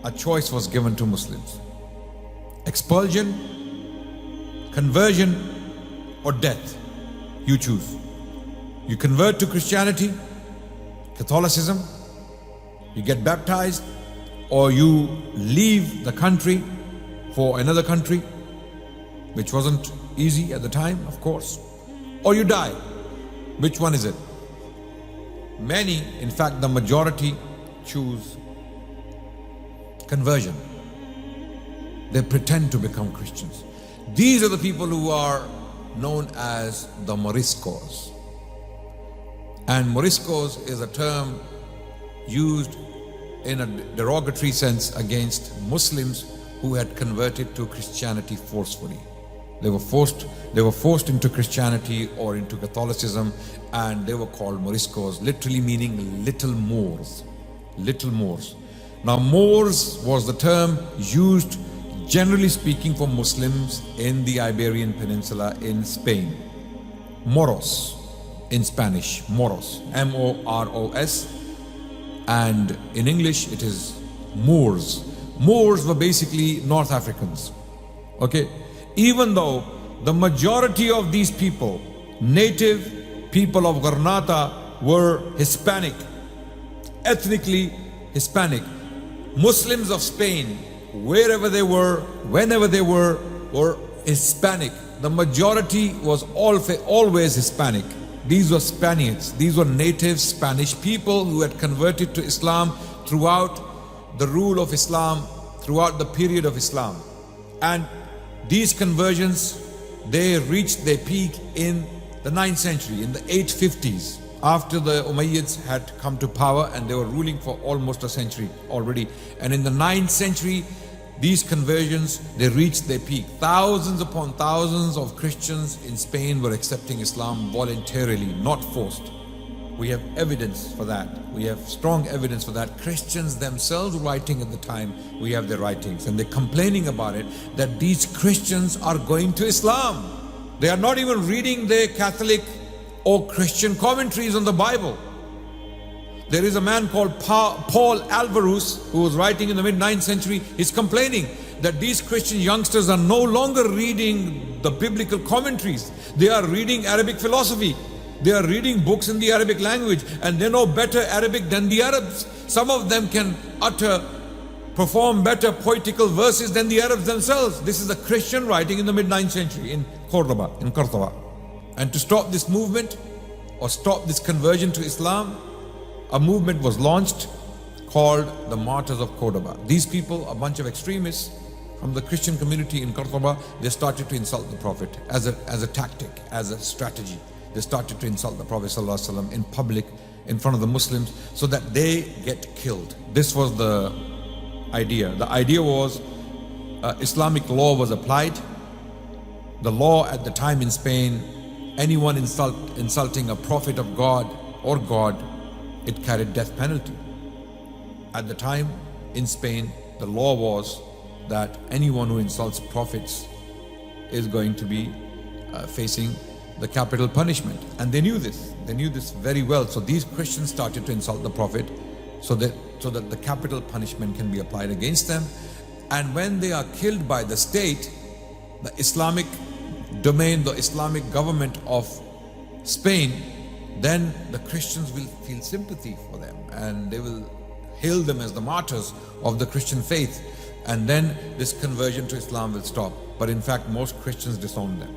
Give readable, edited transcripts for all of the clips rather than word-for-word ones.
a choice was given to Muslims. Expulsion, conversion, or death. You choose. You convert to Christianity, Catholicism, you get baptized, or you leave the country for another country, which wasn't easy at the time, of course, or you die. Which one is it? Many, in fact, the majority choose conversion. They pretend to become Christians. These are the people who are known as the Moriscos. And Moriscos is a term used in a derogatory sense against Muslims who had converted to Christianity forcefully. They were forced into Christianity or into Catholicism, and they were called Moriscos, literally meaning little Moors. Little Moors. Now, Moors was the term used, generally speaking, for Muslims in the Iberian Peninsula in Spain. Moros in Spanish, Moros, M-O-R-O-S, and in English it is Moors. Moors were basically North Africans. Okay, even though the majority of these people, native people of Granada, were Hispanic, ethnically Hispanic. Muslims of Spain, wherever they were, whenever they were Hispanic. The majority was always Hispanic. These were Spaniards. These were native Spanish people who had converted to Islam throughout the rule of Islam, throughout the period of Islam. And these conversions, they reached their peak in the 9th century, in the 850s, after the Umayyads had come to power, and they were ruling for almost a century already. And in the 9th century, these conversions, they reached their peak. Thousands upon thousands of Christians in Spain were accepting Islam voluntarily, not forced. We have evidence for that. We have strong evidence for that. Christians themselves writing at the time, we have their writings, and they're complaining about it, that these Christians are going to Islam. They are not even reading their Catholic or Christian commentaries on the Bible. There is a man called Paul Alvarez, who was writing in the mid-9th century. He's complaining that these Christian youngsters are no longer reading the biblical commentaries. They are reading Arabic philosophy. They are reading books in the Arabic language, and they know better Arabic than the Arabs. Some of them can perform better poetical verses than the Arabs themselves. This is a Christian writing in the mid-9th century in Cordoba, in Cordoba. And to stop this movement, or stop this conversion to Islam, a movement was launched called the Martyrs of Cordoba. These people, a bunch of extremists from the Christian community in Cordoba, they started to insult the Prophet as a tactic, as a strategy. They started to insult the Prophet ﷺ in public, in front of the Muslims, so that they get killed. This was the idea. The idea was Islamic law was applied. The law at the time in Spain, anyone insulting a prophet of God or God, it carried death penalty. At the time in Spain, the law was that anyone who insults prophets is going to be facing the capital punishment. And they knew this. They knew this very well. So these Christians started to insult the Prophet so that the capital punishment can be applied against them. And when they are killed by the state, the Islamic domain, the Islamic government of Spain, then the Christians will feel sympathy for them, and they will hail them as the martyrs of the Christian faith. And then this conversion to Islam will stop. But in fact, most Christians disowned them.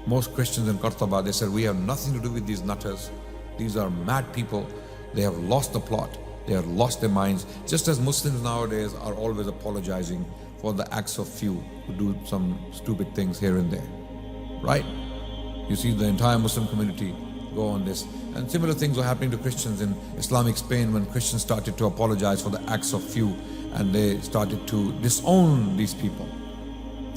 Most Christians in Cordoba, they said, we have nothing to do with these nutters. These are mad people. They have lost the plot. They have lost their minds. Just as Muslims nowadays are always apologizing for the acts of few who do some stupid things here and there. Right? You see the entire Muslim community go on this. And similar things were happening to Christians in Islamic Spain when Christians started to apologize for the acts of few, and they started to disown these people.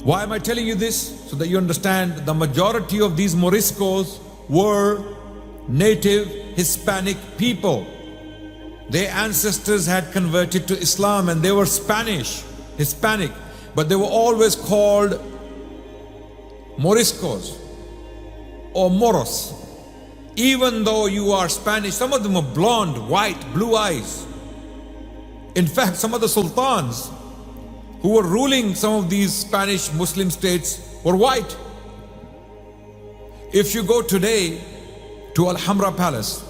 Why am I telling you this? So that you understand the majority of these Moriscos were native Hispanic people. Their ancestors had converted to Islam and they were Spanish, Hispanic, but they were always called Moriscos or Moros. Even though you are Spanish, some of them are blonde, white, blue eyes. In fact, some of the sultans who were ruling some of these Spanish Muslim states were white. If you go today to Alhambra Palace,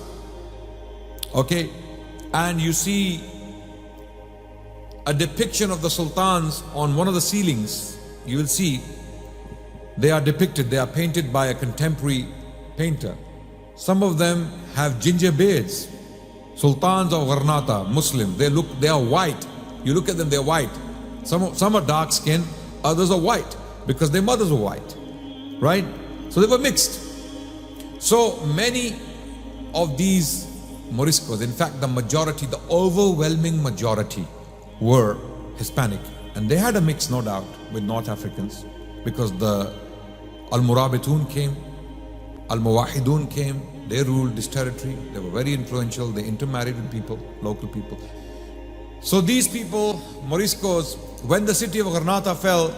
okay, and you see a depiction of the sultans on one of the ceilings, you will see they are depicted, they are painted by a contemporary painter. Some of them have ginger beards. Sultans of Gharnata, Muslim, they are white. You look at them, they're white. Some are dark skinned, others are white because their mothers were white, right? So they were mixed. So many of these Moriscos, in fact the majority, the overwhelming majority were Hispanic, and they had a mix, no doubt, with North Africans, because the Al-Murabitun came, Al-Muwahidun came, they ruled this territory, they were very influential, they intermarried with people, local people. So these people, Moriscos, when the city of Gharnata fell,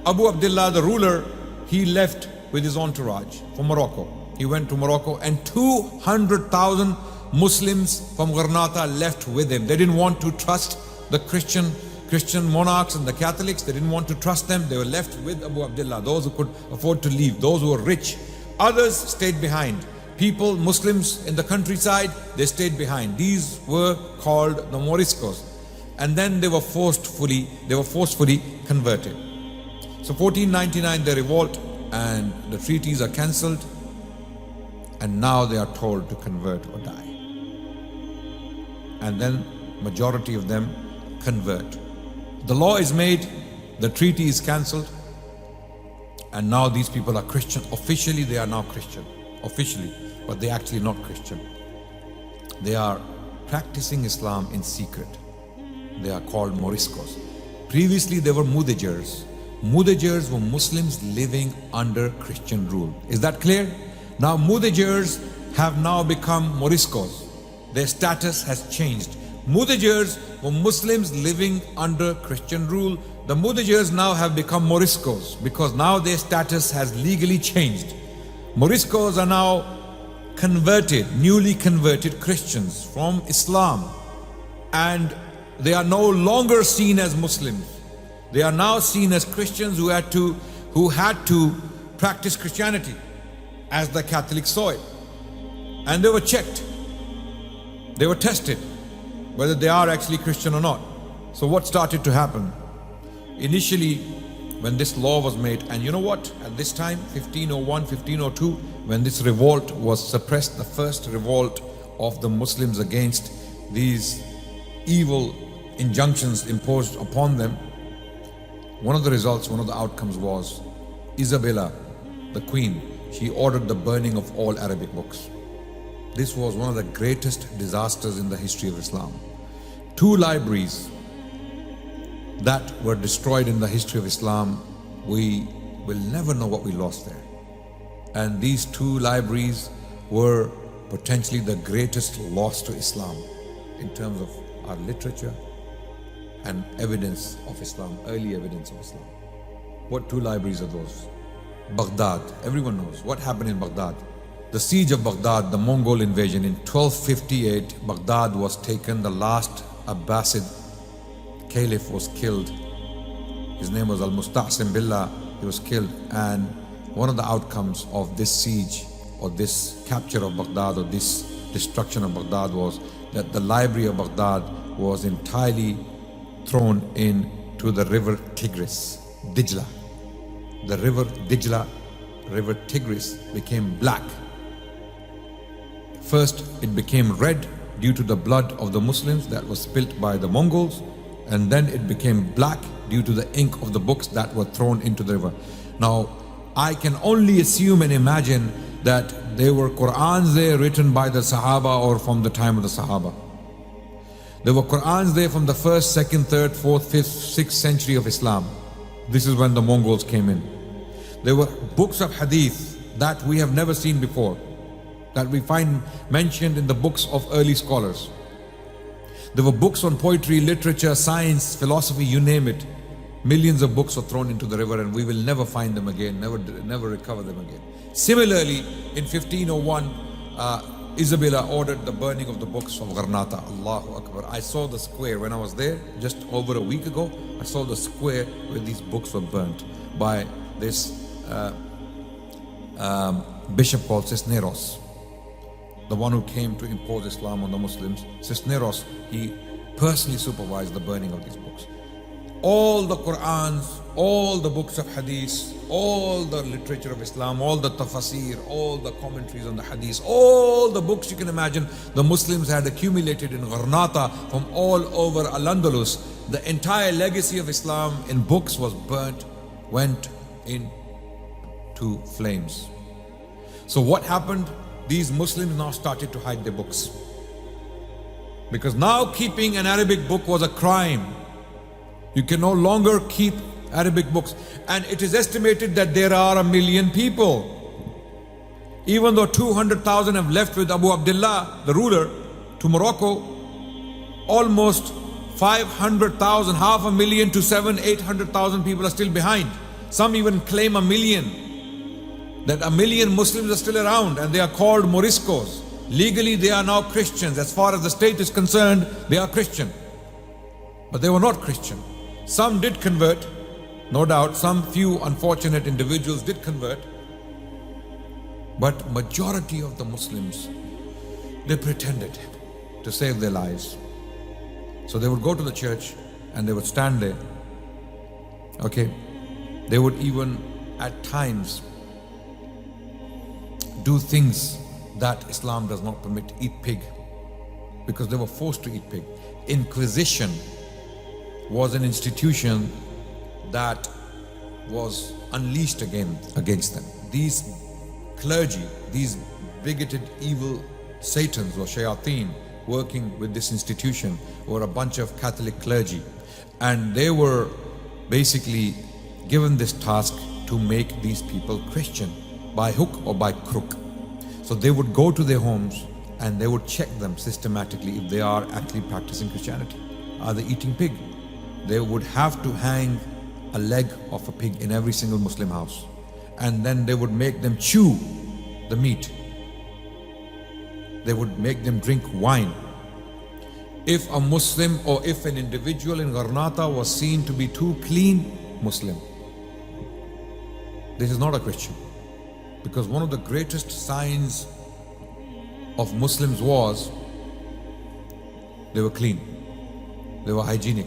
Abu Abdullah, the ruler, he left with his entourage for Morocco. He went to Morocco, and 200,000 Muslims from Gharnata left with him. They didn't want to trust the Christian monarchs and the Catholics. They didn't want to trust them. They were left with Abu Abdullah, those who could afford to leave, those who were rich. Others stayed behind. People, Muslims in the countryside, they stayed behind. These were called the Moriscos. And then they were forcefully converted. So 1499 they revolt, and the treaties are cancelled, and now they are told to convert or die. And then majority of them convert. The law is made, the treaty is cancelled, and now these people are Christian. Officially they are now Christian, officially, but they're actually not Christian. They are practicing Islam in secret. They are called Moriscos. Previously they were Mudejars. Mudejars were Muslims living under Christian rule. Is that clear? Now Mudejars have now become Moriscos. Their status has changed. Mudejars were Muslims living under Christian rule. The Mudejars now have become Moriscos because now their status has legally changed. Moriscos are now newly converted Christians from Islam, and they are no longer seen as Muslims. They are now seen as Christians who had to practice Christianity as the Catholics saw it. And they were checked. They were tested whether they are actually Christian or not. So what started to happen? Initially, when this law was made, and you know what? At this time, 1501, 1502, when this revolt was suppressed, the first revolt of the Muslims against these evil injunctions imposed upon them, one of the results, one of the outcomes was Isabella, the queen, she ordered the burning of all Arabic books. This was one of the greatest disasters in the history of Islam. 2 libraries that were destroyed in the history of Islam, we will never know what we lost there. And these 2 libraries were potentially the greatest loss to Islam in terms of our literature and evidence of Islam, early evidence of Islam. What 2 libraries are those? Baghdad, everyone knows what happened in Baghdad. The siege of Baghdad, the Mongol invasion in 1258, Baghdad was taken. The last Abbasid caliph was killed. His name was Al-Musta'sim Billah. He was killed, and one of the outcomes of this siege or this capture of Baghdad or this destruction of Baghdad was that the library of Baghdad was entirely thrown into the river Tigris, Dijla. The river Dijla, river Tigris, became black. First, it became red due to the blood of the Muslims that was spilt by the Mongols, and then it became black due to the ink of the books that were thrown into the river. Now, I can only assume and imagine that there were Qur'ans there written by the Sahaba or from the time of the Sahaba. There were Qur'ans there from the 1st, 2nd, 3rd, 4th, 5th, 6th century of Islam. This is when the Mongols came in. There were books of hadith that we have never seen before, that we find mentioned in the books of early scholars. There were books on poetry, literature, science, philosophy, you name it. Millions of books were thrown into the river, and we will never find them again, never recover them again. Similarly, in 1501, Isabella ordered the burning of the books of Gharnata. Allahu Akbar. I saw the square when I was there just over a week ago. I saw the square where these books were burnt by this bishop called Cisneros, the one who came to impose Islam on the Muslims. Cisneros, he personally supervised the burning of these books. All the Qur'ans, all the books of Hadith, all the literature of Islam, all the tafasir, all the commentaries on the Hadith, all the books you can imagine, the Muslims had accumulated in Gharnata from all over Al-Andalus. The entire legacy of Islam in books was burnt, went into flames. So what happened? These Muslims now started to hide their books. Because now keeping an Arabic book was a crime. You can no longer keep Arabic books. And it is estimated that there are 1 million people. Even though 200,000 have left with Abu Abdullah, the ruler, to Morocco, almost 500,000, 500,000 to 700,000-800,000 people are still behind. Some even claim 1 million. That 1 million Muslims are still around and they are called Moriscos. Legally they are now Christians. As far as the state is concerned, they are Christian. But they were not Christian. Some did convert, no doubt. Some few unfortunate individuals did convert. But majority of the Muslims, they pretended to save their lives. So they would go to the church and they would stand there. Okay. They would even at times do things that Islam does not permit. Eat pig, because they were forced to eat pig. Inquisition was an institution that was unleashed against them. These clergy, these bigoted evil satans or shayateen working with this institution were a bunch of Catholic clergy, and they were basically given this task to make these people Christian by hook or by crook. So they would go to their homes and they would check them systematically if they are actually practicing Christianity. Are they eating pig? They would have to hang a leg of a pig in every single Muslim house, and then they would make them chew the meat. They would make them drink wine. If a Muslim or if an individual in Gharnata was seen to be too clean Muslim, this is not a Christian. Because one of the greatest signs of Muslims was they were clean, they were hygienic,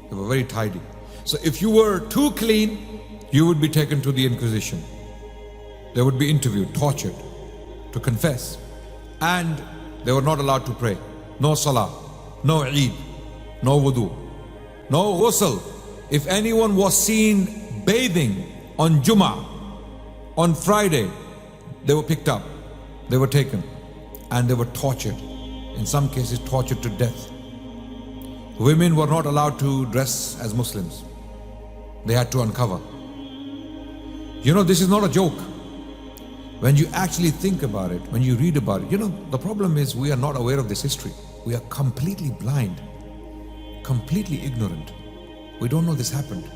they were very tidy. So if you were too clean, you would be taken to the Inquisition. They would be interviewed, tortured, to confess. And they were not allowed to pray. No salah, no Eid, no wudu, no ghusl. If anyone was seen bathing on Jummah, on Friday, they were picked up, they were taken, and they were tortured. In some cases, tortured to death. Women were not allowed to dress as Muslims. They had to uncover. You know, this is not a joke. When you actually think about it, when you read about it, you know, the problem is we are not aware of this history. We are completely blind, completely ignorant. We don't know this happened.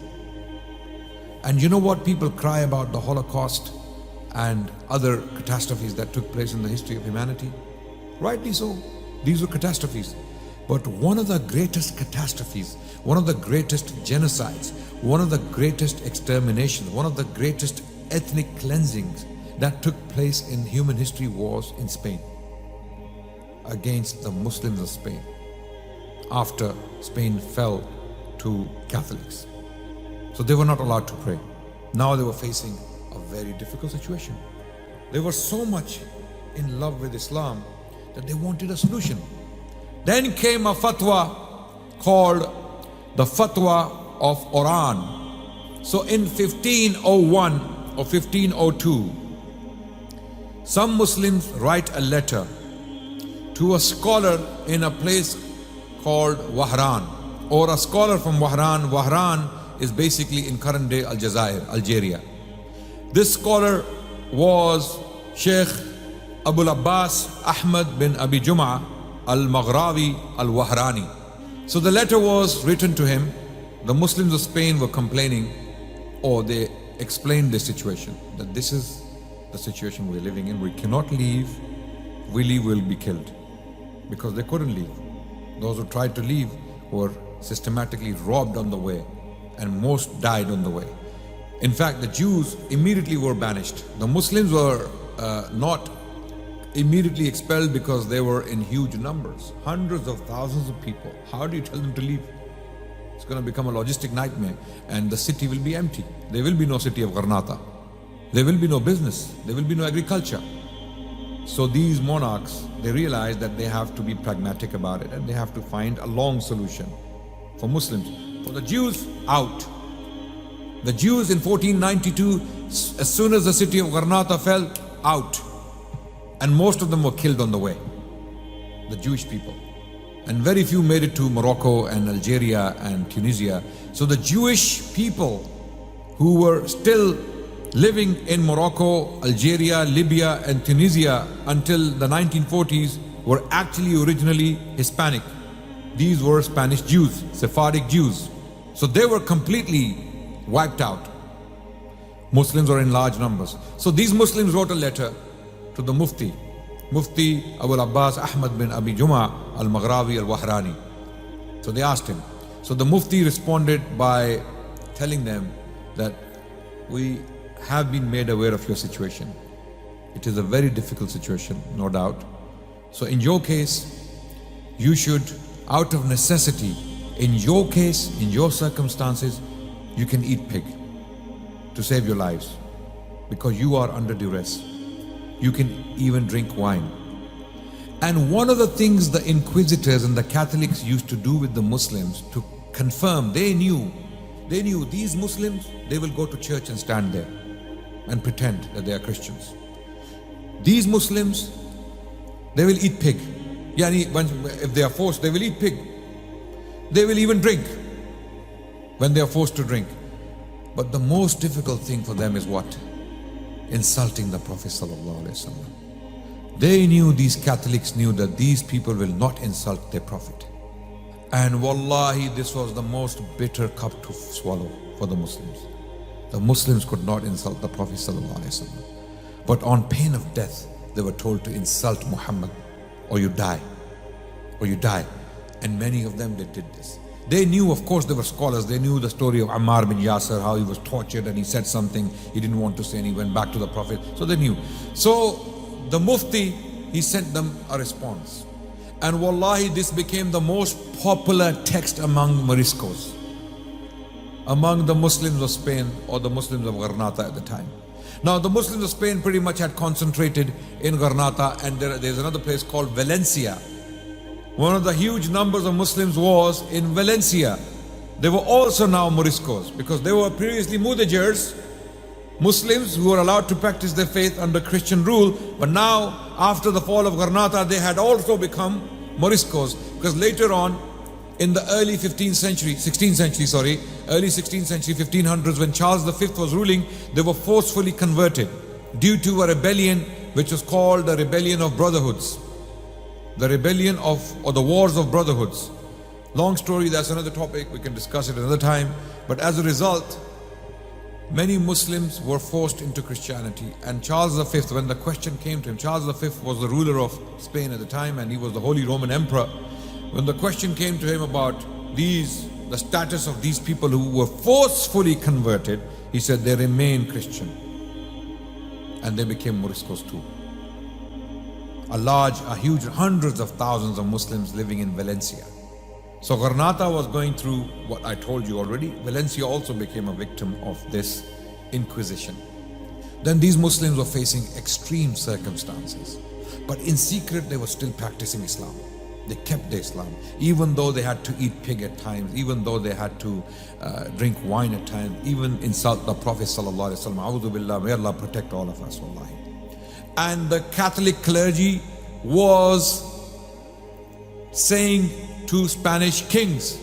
And you know what? People cry about the Holocaust and other catastrophes that took place in the history of humanity. Rightly so. These were catastrophes. But one of the greatest catastrophes, one of the greatest genocides, one of the greatest exterminations, one of the greatest ethnic cleansings that took place in human history was in Spain, against the Muslims of Spain, after Spain fell to Catholics. So they were not allowed to pray. Now they were facing a very difficult situation. They were so much in love with Islam that they wanted a solution. Then came a fatwa called the fatwa of Oran. So in 1501 or 1502, some Muslims write a letter to a scholar in a place called Wahran, or a scholar from Wahran. Wahran is basically in current day Aljazair, Algeria. This scholar was Sheikh Abul Abbas Ahmad bin Abi Jum'ah al-Maghrawi al-Wahrani. So the letter was written to him. The Muslims of Spain were complaining, or they explained the situation, that this is the situation we're living in. We cannot leave we leave, we'll be killed. Because they couldn't leave. Those who tried to leave were systematically robbed on the way, and most died on the way. In fact, the Jews immediately were banished. The Muslims were not immediately expelled because they were in huge numbers, hundreds of thousands of people. How do you tell them to leave? It's going to become a logistic nightmare, and the city will be empty. There will be no city of Gharnata. There will be no business. There will be no agriculture. So these monarchs, they realized that they have to be pragmatic about it, and they have to find a long solution for Muslims. For the Jews, out. The Jews in 1492, as soon as the city of Gharnata fell, out. And most of them were killed on the way, the Jewish people. And very few made it to Morocco and Algeria and Tunisia. So the Jewish people who were still living in Morocco, Algeria, Libya and Tunisia until the 1940s were actually originally Hispanic. These were Spanish Jews, Sephardic Jews. So they were completely wiped out. Muslims were in large numbers. So these Muslims wrote a letter to the Mufti Abu Abbas Ahmad bin Abi Juma al-Maghrawi al-Wahrani. So they asked him. So the Mufti responded by telling them that we have been made aware of your situation. It is a very difficult situation, no doubt. So in your case, you should, out of necessity, in your case, in your circumstances, you can eat pig to save your lives because you are under duress. You can even drink wine. And one of the things the Inquisitors and the Catholics used to do with the Muslims to confirm, they knew these Muslims, they will go to church and stand there and pretend that they are Christians. These Muslims, they will eat pig. If they are forced, they will eat pig. They will even drink when they are forced to drink. But the most difficult thing for them is what? Insulting the Prophet ﷺ. They knew, these Catholics knew, that these people will not insult their Prophet. And wallahi, this was the most bitter cup to swallow for the Muslims. The Muslims could not insult the Prophet ﷺ. But on pain of death, they were told to insult Muhammad, or you die, or you die. And many of them, they did this. They knew, of course, they were scholars. They knew the story of Ammar bin Yasir, how he was tortured and he said something he didn't want to say and he went back to the Prophet. So they knew. So the Mufti, he sent them a response. And wallahi, this became the most popular text among Moriscos, among the Muslims of Spain or the Muslims of Gharnata at the time. Now the Muslims of Spain pretty much had concentrated in Gharnata, and there's another place called Valencia. One of the huge numbers of Muslims was in Valencia. They were also now Moriscos because they were previously Mudajars, Muslims who were allowed to practice their faith under Christian rule. But now, after the fall of Gharnata, they had also become Moriscos, because later on in the early 16th century, 1500s, when Charles V was ruling, they were forcefully converted due to a rebellion which was called the Rebellion of Brotherhoods. The rebellion or the Wars of Brotherhoods. Long story, that's another topic, we can discuss it another time. But as a result, many Muslims were forced into Christianity. And Charles V, when the question came to him, Charles V was the ruler of Spain at the time, and he was the Holy Roman Emperor. When the question came to him about the status of these people who were forcefully converted, he said they remain Christian. And they became Moriscos too. A huge, hundreds of thousands of Muslims living in Valencia. So Gharnata was going through what I told you already. Valencia also became a victim of this Inquisition. Then these Muslims were facing extreme circumstances. But in secret, they were still practicing Islam. They kept their Islam. Even though they had to eat pig at times, even though they had to drink wine at times, even insult the Prophet ﷺ. A'udhu billah, may Allah protect all of us, wallahi. And the Catholic clergy was saying to Spanish kings,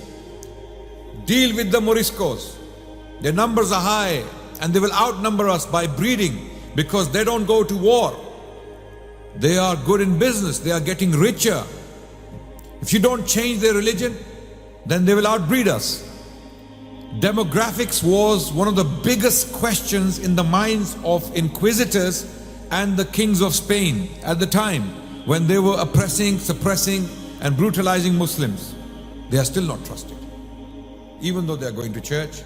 deal with the Moriscos. Their numbers are high and they will outnumber us by breeding because they don't go to war. They are good in business. They are getting richer. If you don't change their religion, then they will outbreed us. Demographics was one of the biggest questions in the minds of inquisitors and the kings of Spain at the time. when they were oppressing, suppressing and brutalizing Muslims, they are still not trusted. Even though they are going to church,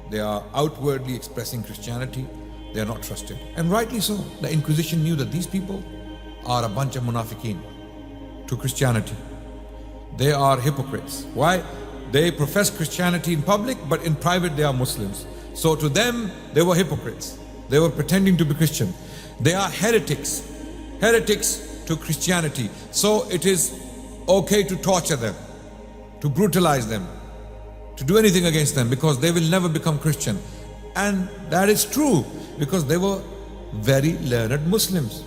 they are outwardly expressing Christianity, they are not trusted. And rightly so. The Inquisition knew that these people are a bunch of munafiqeen to Christianity. They are hypocrites. Why? They profess Christianity in public, but in private they are Muslims. So to them, they were hypocrites. They were pretending to be Christian. They are heretics. Heretics to Christianity. So it is okay to torture them, to brutalize them, to do anything against them, because they will never become Christian. And that is true, because they were very learned Muslims.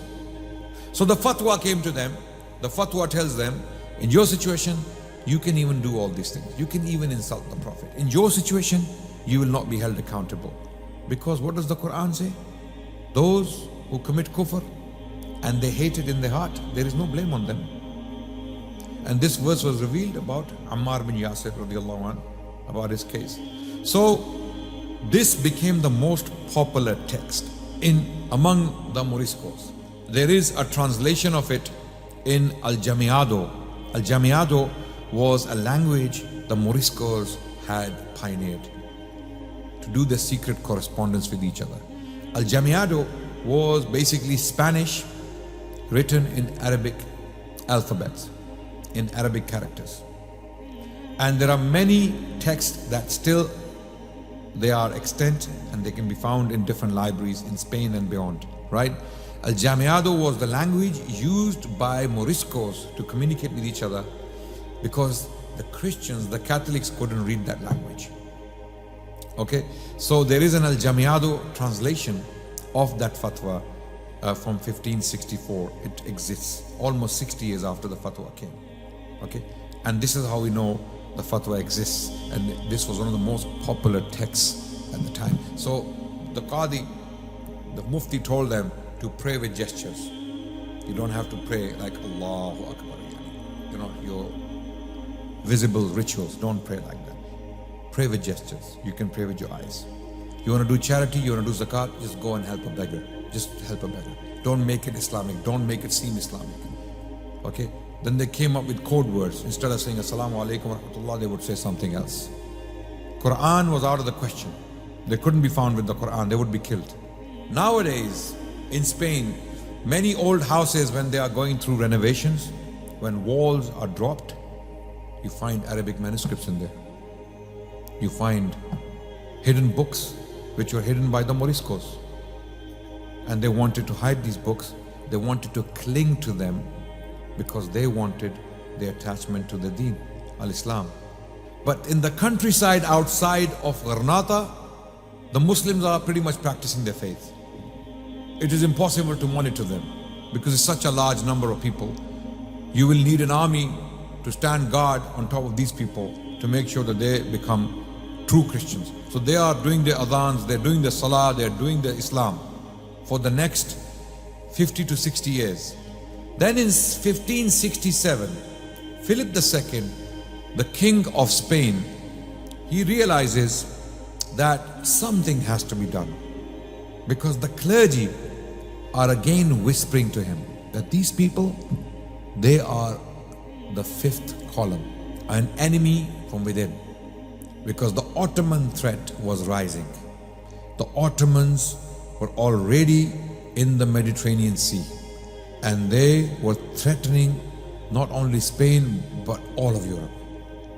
So the fatwa came to them. The fatwa tells them, in your situation, you can even do all these things. You can even insult the Prophet. In your situation, you will not be held accountable. Because what does the Quran say? Those who commit kufr and they hate it in their heart, there is no blame on them. And this verse was revealed about Ammar bin Yasir radiallahu anh, about his case. So this became the most popular text among the Moriscos. There is a translation of it in Al-Jamiado. Al-Jamiado was a language the Moriscos had pioneered to do their secret correspondence with each other. Al-Jamiado was basically Spanish written in Arabic alphabets, in Arabic characters. And there are many texts that still they are extant and they can be found in different libraries in Spain and beyond, right? Al-Jamiado was the language used by Moriscos to communicate with each other, because the Christians, the Catholics couldn't read that language. Okay, so there is an Al-Jamiado translation of that fatwa from 1564. It exists almost 60 years after the fatwa came. Okay, and this is how we know the fatwa exists, and this was one of the most popular texts at the time. So the Qadi, the Mufti, told them to pray with gestures. You don't have to pray like Allahu Akbar, you know, your visible rituals. Don't pray like that. Pray with gestures. You can pray with your eyes. You want to do charity, you want to do zakat, just go and help a beggar. Just help a beggar. Don't make it Islamic. Don't make it seem Islamic. Okay? Then they came up with code words. Instead of saying Assalamu alaikum wa rahmatullah, they would say something else. Quran was out of the question. They couldn't be found with the Quran. They would be killed. Nowadays, in Spain, many old houses, when they are going through renovations, when walls are dropped, you find Arabic manuscripts in there. You find hidden books which were hidden by the Moriscos. And they wanted to hide these books. They wanted to cling to them because they wanted the attachment to the deen, al-Islam. But in the countryside outside of Granada, the Muslims are pretty much practicing their faith. It is impossible to monitor them because it's such a large number of people. You will need an army to stand guard on top of these people to make sure that they become true Christians. So they are doing their adhans, they're doing their salah, they're doing their Islam for the next 50 to 60 years. Then in 1567, Philip II, the king of Spain, he realizes that something has to be done, because the clergy are again whispering to him that these people, they are the fifth column, an enemy from within, because the Ottoman threat was rising. The Ottomans were already in the Mediterranean Sea, and they were threatening not only Spain but all of Europe.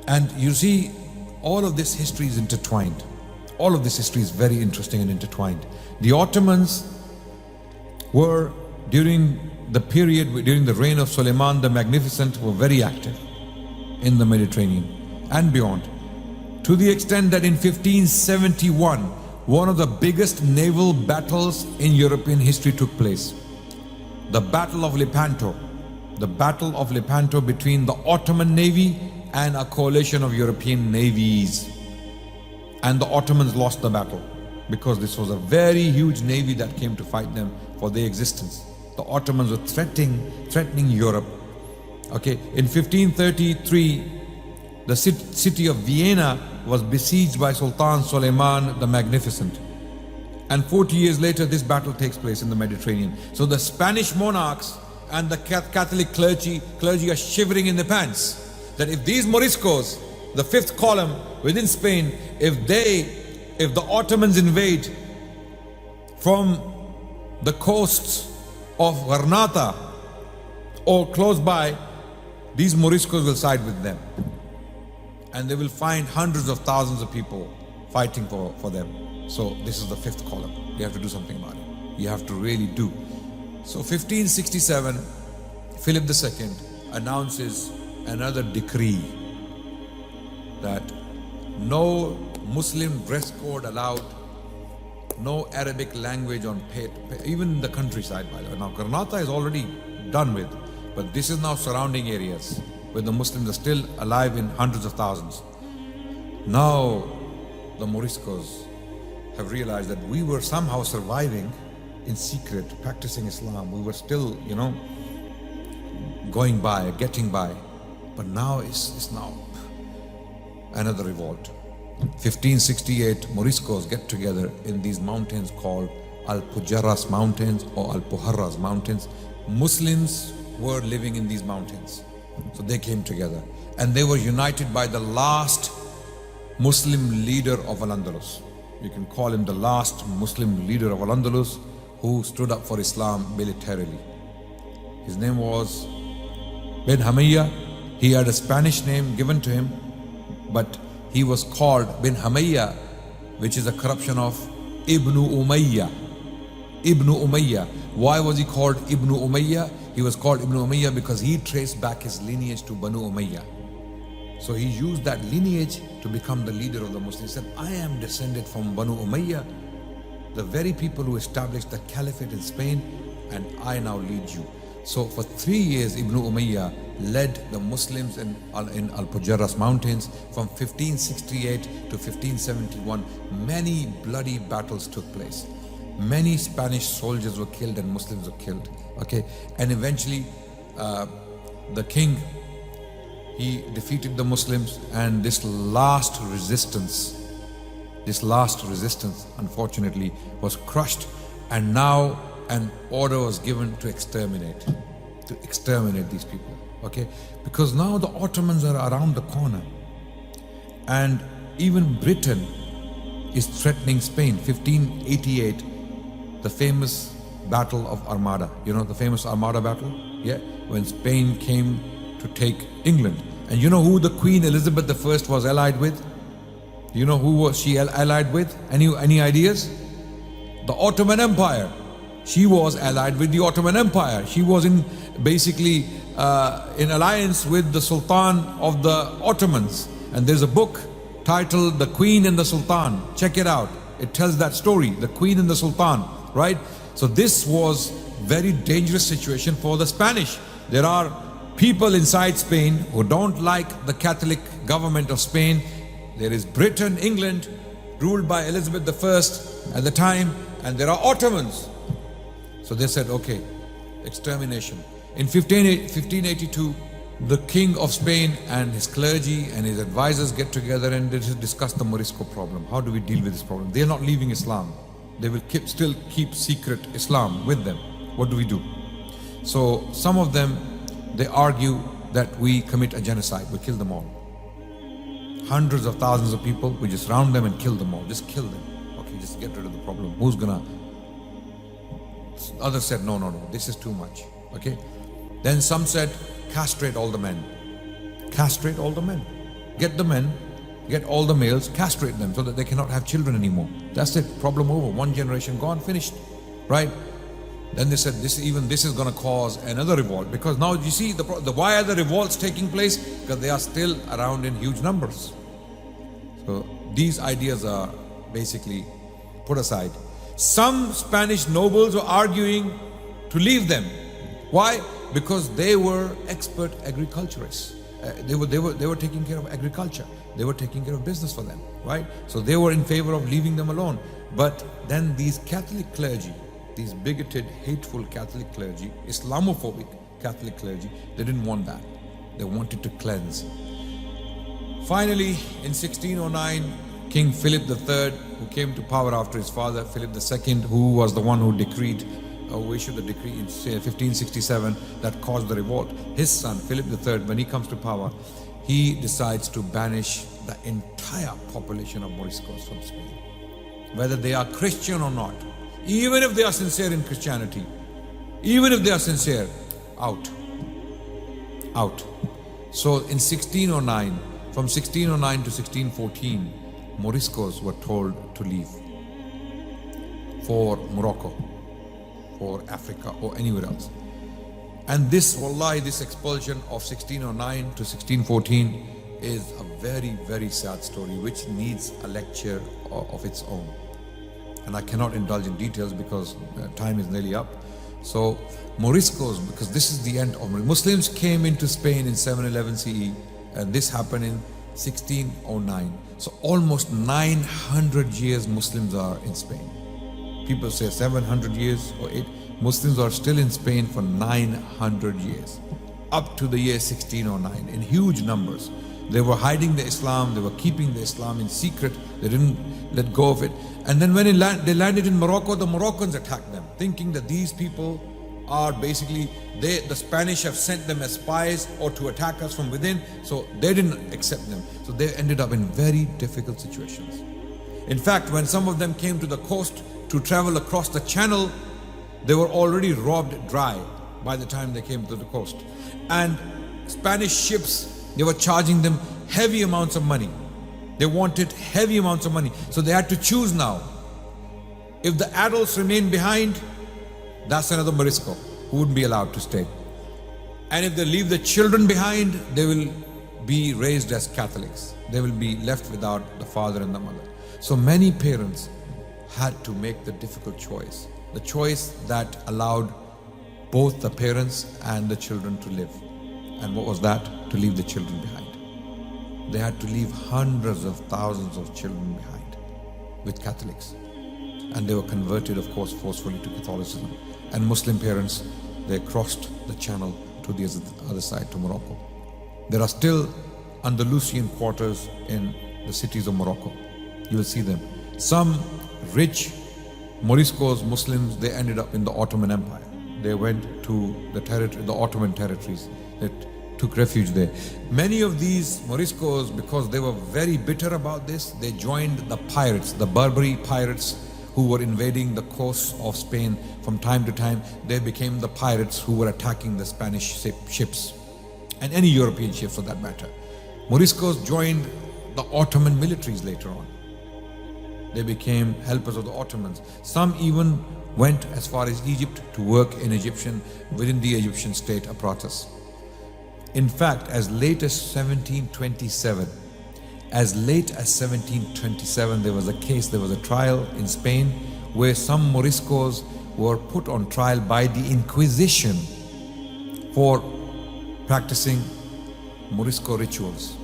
And you see, all of this history is intertwined. All of this history is very interesting and intertwined. The Ottomans were, during the period, during the reign of Suleiman the Magnificent, were very active in the Mediterranean and beyond, to the extent that in 1571, one of the biggest naval battles in European history took place. The Battle of Lepanto. The Battle of Lepanto between the Ottoman Navy and a coalition of European navies. And the Ottomans lost the battle because this was a very huge navy that came to fight them for their existence. The Ottomans were threatening Europe. Okay, in 1533, the city of Vienna was besieged by Sultan Suleiman the Magnificent. And 40 years later, this battle takes place in the Mediterranean. So the Spanish monarchs, and the Catholic clergy are shivering in their pants. That if these Moriscos, the fifth column within Spain, if the Ottomans invade from the coasts of Granada or close by, these Moriscos will side with them. And they will find hundreds of thousands of people fighting for them. So this is the fifth column. You have to do something about it. You have to really do. So 1567, Philip II announces another decree that no Muslim dress code allowed, no Arabic language on even in the countryside, by the way. Now Granada is already done with, but this is now surrounding areas where the Muslims are still alive in hundreds of thousands. Now the Moriscos have realized that we were somehow surviving in secret, practicing Islam. We were still, going by, getting by. But now it's now another revolt. 1568, Moriscos get together in these mountains called Alpujarras mountains or Alpujarras mountains. Muslims were living in these mountains. So they came together and they were united by the last Muslim leader of Al-Andalus. You can call him the last Muslim leader of Al-Andalus who stood up for Islam militarily. His name was bin Hamayya. He had a Spanish name given to him, but he was called bin Hamayya, which is a corruption of Ibn Umayyah. Ibn Umayyah. Why was he called Ibn Umayyah? He was called Ibn Umayyah because he traced back his lineage to Banu Umayyah. So he used that lineage to become the leader of the Muslims. He said, I am descended from Banu Umayyah, the very people who established the caliphate in Spain, and I now lead you. So for 3 years, Ibn Umayyah led the Muslims in Alpujarras mountains from 1568 to 1571. Many bloody battles took place. Many Spanish soldiers were killed and Muslims were killed. Okay, and eventually the king, he defeated the Muslims, and this last resistance unfortunately was crushed, and now an order was given to exterminate these people. Okay, because now the Ottomans are around the corner, and even Britain is threatening Spain. 1588, the famous Battle of Armada. You know the famous Armada battle? Yeah, when Spain came to take England. And you know who the Queen Elizabeth I was allied with? Do you know who was she allied with? Any ideas? The Ottoman Empire. She was allied with the Ottoman Empire. She was in alliance with the Sultan of the Ottomans. And there's a book titled The Queen and the Sultan. Check it out. It tells that story, the Queen and the Sultan, right? So this was very dangerous situation for the Spanish. There are people inside Spain who don't like the Catholic government of Spain. There is Britain, England, ruled by Elizabeth I at the time, and there are Ottomans. So they said, okay, extermination. In 1582, the King of Spain and his clergy and his advisors get together and they discuss the Morisco problem. How do we deal with this problem? They are not leaving Islam. They will still keep secret Islam with them. What do we do? So some of them, they argue that we commit a genocide. We kill them all. Hundreds of thousands of people, we just round them and kill them all. Just kill them. Okay, just get rid of the problem. Who's gonna? Others said, no, this is too much. Okay. Then some said, castrate all the men. Castrate all the men. Get the men, get all the males, castrate them so that they cannot have children anymore. That's it. Problem over. One generation gone, finished. Right? Then they said, this is going to cause another revolt, because now you see why are the revolts taking place? Because they are still around in huge numbers. So these ideas are basically put aside. Some Spanish nobles were arguing to leave them. Why? Because they were expert agriculturists. They were taking care of agriculture. They were taking care of business for them, right? So they were in favor of leaving them alone. But then these Catholic clergy, these bigoted, hateful Catholic clergy, Islamophobic Catholic clergy, they didn't want that. They wanted to cleanse. Finally, in 1609, King Philip III, who came to power after his father, Philip II, who was the one who decreed who issued the decree in 1567 that caused the revolt. His son, Philip III, when he comes to power, he decides to banish the entire population of Moriscos from Spain. Whether they are Christian or not, even if they are sincere in Christianity, even if they are sincere, out. So in 1609, from 1609 to 1614, Moriscos were told to leave for Morocco, or Africa, or anywhere else. And this, wallahi, this expulsion of 1609 to 1614 is a very, very sad story which needs a lecture of its own. And I cannot indulge in details because time is nearly up. So Moriscos, because this is the end of Muslims came into Spain in 711 CE, and this happened in 1609. So almost 900 years Muslims are in Spain. People say 700 years or 8. Muslims are still in Spain for 900 years, up to the year 1609, in huge numbers. They were hiding the Islam, they were keeping the Islam in secret, they didn't let go of it. And then when they landed in Morocco, the Moroccans attacked them, thinking that these people are basically, the Spanish have sent them as spies or to attack us from within, so they didn't accept them. So they ended up in very difficult situations. In fact, when some of them came to the coast to travel across the channel, they were already robbed dry by the time they came to the coast. And Spanish ships, they were charging them heavy amounts of money. They wanted heavy amounts of money. So they had to choose now. If the adults remain behind, that's another Marisco who wouldn't be allowed to stay. And if they leave the children behind, they will be raised as Catholics. They will be left without the father and the mother. So many parents had to make the difficult choice. The choice that allowed both the parents and the children to live. And what was that? To leave the children behind. They had to leave hundreds of thousands of children behind with Catholics. And they were converted, of course, forcefully to Catholicism. And Muslim parents, they crossed the channel to the other side, to Morocco. There are still Andalusian quarters in the cities of Morocco. You will see them. Some rich Moriscos, Muslims, they ended up in the Ottoman Empire. They went to the Ottoman territories. They took refuge there. Many of these Moriscos, because they were very bitter about this, they joined the pirates, the Barbary pirates who were invading the coast of Spain from time to time. They became the pirates who were attacking the Spanish ships and any European ships for that matter. Moriscos joined the Ottoman militaries later on. They became helpers of the Ottomans. Some even went as far as Egypt to work within the Egyptian state apparatus. In fact, as late as 1727, there was a case, there was a trial in Spain where some Moriscos were put on trial by the Inquisition for practicing Morisco rituals.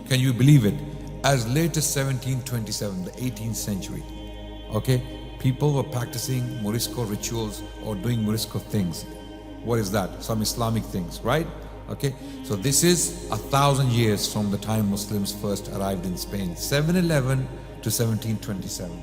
Can you believe it? As late as 1727, the 18th century, okay, people were practicing Morisco rituals or doing Morisco things. What is that? Some Islamic things, right? Okay, so this is 1,000 years from the time Muslims first arrived in Spain, 711 to 1727.